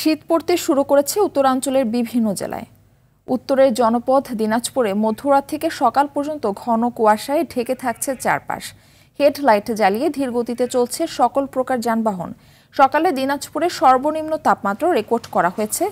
শীত পড়তে শুরু করেছে উত্তরাঞ্চলের বিভিন্ন জেলায়। উত্তরের জনপদ দিনাজপুরে মধ্যরাত থেকে সকাল পর্যন্ত ঘন কুয়াশায় ঢেকে থাকছে চারপাশ। হেডলাইট জ্বালিয়ে ধীরগতিতে চলছে সকল প্রকার যানবাহন। সকালে দিনাজপুরে সর্বনিম্ন তাপমাত্রা রেকর্ড করা হয়েছে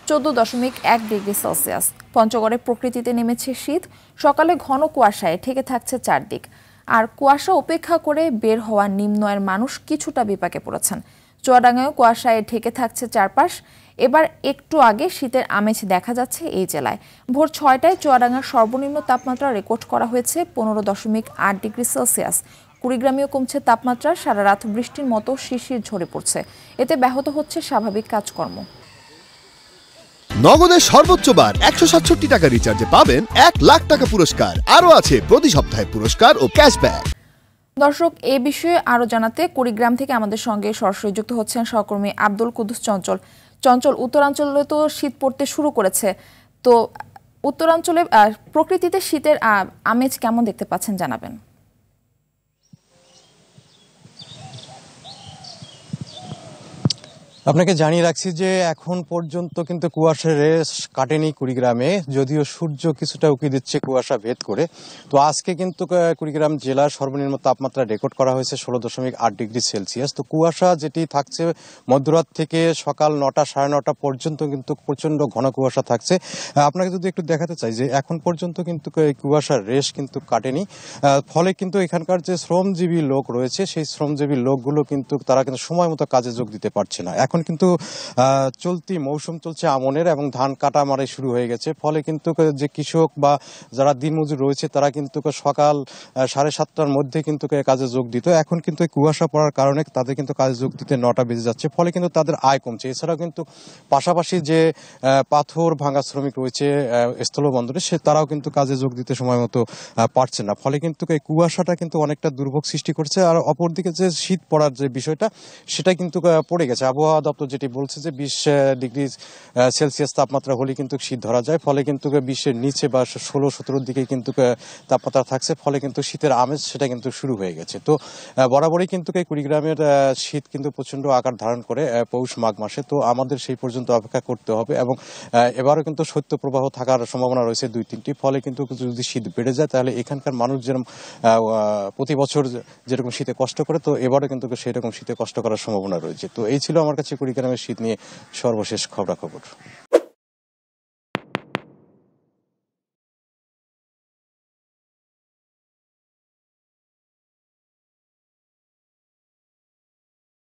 14.1 ডিগ্রি সেলসিয়াস। পঞ্চগড়ে প্রকৃতিতে নেমেছে শীত। সকালে ঘন কুয়াশায় ঢেকে থাকছে চারদিক। আর কুয়াশা উপেক্ষা করে বের হওয়া নিম্ন আয়ের মানুষ কিছুটা বিপাকে পড়েছেন। চুয়াডাঙ্গায় কুয়াশায় ঢেকে থাকছে চারপাশ। এবার একটু আগে শীতের আমেজ দেখা যাচ্ছে এই জেলায়। ভোর 6টায় চুয়াডাঙ্গার সর্বনিম্ন তাপমাত্রা রেকর্ড করা হয়েছে 15.8 ডিগ্রি সেলসিয়াস। কুড়িগ্রামেও কমছে তাপমাত্রা। সারা রাত বৃষ্টির মতো শিশির ঝরে পড়ছে। এতে ব্যাহত হচ্ছে স্বাভাবিক কাজকর্ম। নগদের সর্বোচ্চ বার 167 টাকা রিচার্জে পাবেন 1 লাখ টাকা পুরস্কার। আরও আছে প্রতি সপ্তাহে পুরস্কার ও ক্যাশব্যাক। দর্শক, এ বিষয়ে আরো জানাতে কুড়িগ্রাম থেকে আমাদের সঙ্গে সরাসরি যুক্ত হচ্ছেন সহকর্মী আব্দুল কুদ্দুস চঞ্চল। উত্তরাঞ্চলে তো শীত পড়তে শুরু করেছে, তো উত্তরাঞ্চলে প্রকৃতিতে শীতের আমেজ কেমন দেখতে পাচ্ছেন জানাবেন। আপনাকে জানিয়ে রাখছি যে এখন পর্যন্ত কিন্তু কুয়াশার রেশ কাটেনি কুড়িগ্রামে, যদিও সূর্য কিছুটা উঁকি দিচ্ছে কুয়াশা ভেদ করে। তো আজকে কিন্তু কুড়িগ্রাম জেলার সর্বনিম্ন তাপমাত্রা রেকর্ড করা হয়েছে 16.8 ডিগ্রি সেলসিয়াস। তো কুয়াশা যেটি থাকছে মধ্যরাত থেকে সকাল 9টা 9:30 পর্যন্ত কিন্তু প্রচন্ড ঘন কুয়াশা থাকছে। আপনাকে যদি একটু দেখাতে চাই যে এখন পর্যন্ত কিন্তু কুয়াশার রেশ কিন্তু কাটেনি। ফলে কিন্তু এখানকার যে শ্রমজীবী লোক রয়েছে সেই শ্রমজীবী লোকগুলো কিন্তু তারা কিন্তু সময় মতো কাজে যোগ দিতে পারছে না। এখন কিন্তু চলতি মৌসুম চলছে আমনের এবং ধান কাটা মারাই শুরু হয়ে গেছে। ফলে কিন্তু যে কৃষক বা যারা দিনমজুর রয়েছে তারা কিন্তু সকাল 7:30টার মধ্যে কিন্তু কাজে যোগ দিত। এখন কিন্তু কুয়াশা পড়ার কারণে তাদের কিন্তু কাজে যোগ দিতে 9টা বেজে যাচ্ছে। ফলে কিন্তু তাদের আয় কমছে। এছাড়াও কিন্তু পাশাপাশি যে পাথর ভাঙা শ্রমিক রয়েছে স্থলবন্দরে তারাও কিন্তু কাজে যোগ দিতে সময় মতো পারছে না। ফলে কিন্তু এই কুয়াশাটা কিন্তু অনেকটা দুর্ভোগ সৃষ্টি করছে। আর অপরদিকে যে শীত পড়ার যে বিষয়টা সেটা কিন্তু পড়ে গেছে। আবহাওয়া দপ্তর যেটি বলছে যে 20 ডিগ্রি সেলসিয়াস তাপমাত্রা হলে কিন্তু শীত ধরা যায়। ফলে কিন্তু 20-এর নিচে বা 16-17 দিকে কিন্তু তাপমাত্রা থাকছে। ফলে কিন্তু শীতের আমেজ সেটা কিন্তু শুরু হয়ে গেছে। তো বরাবরই কিন্তু এই কুড়িগ্রামের শীত কিন্তু প্রচন্ড আকার ধারণ করে পৌষ মাঘ মাসে। তো আমাদের সেই পর্যন্ত অপেক্ষা করতে হবে এবং এবারও কিন্তু শৈত্যপ্রবাহ থাকার সম্ভাবনা রয়েছে 2-3টি। ফলে কিন্তু যদি শীত বেড়ে যায় তাহলে এখানকার মানুষ যেরকম প্রতি বছর যেরকম শীতে কষ্ট করে, তো এবারও কিন্তু সেই রকম শীতে কষ্ট করার সম্ভাবনা রয়েছে। তো এই ছিল আমার কাছে কুড়িগ্রামের শীত নিয়ে সর্বশেষ খবরাখবর।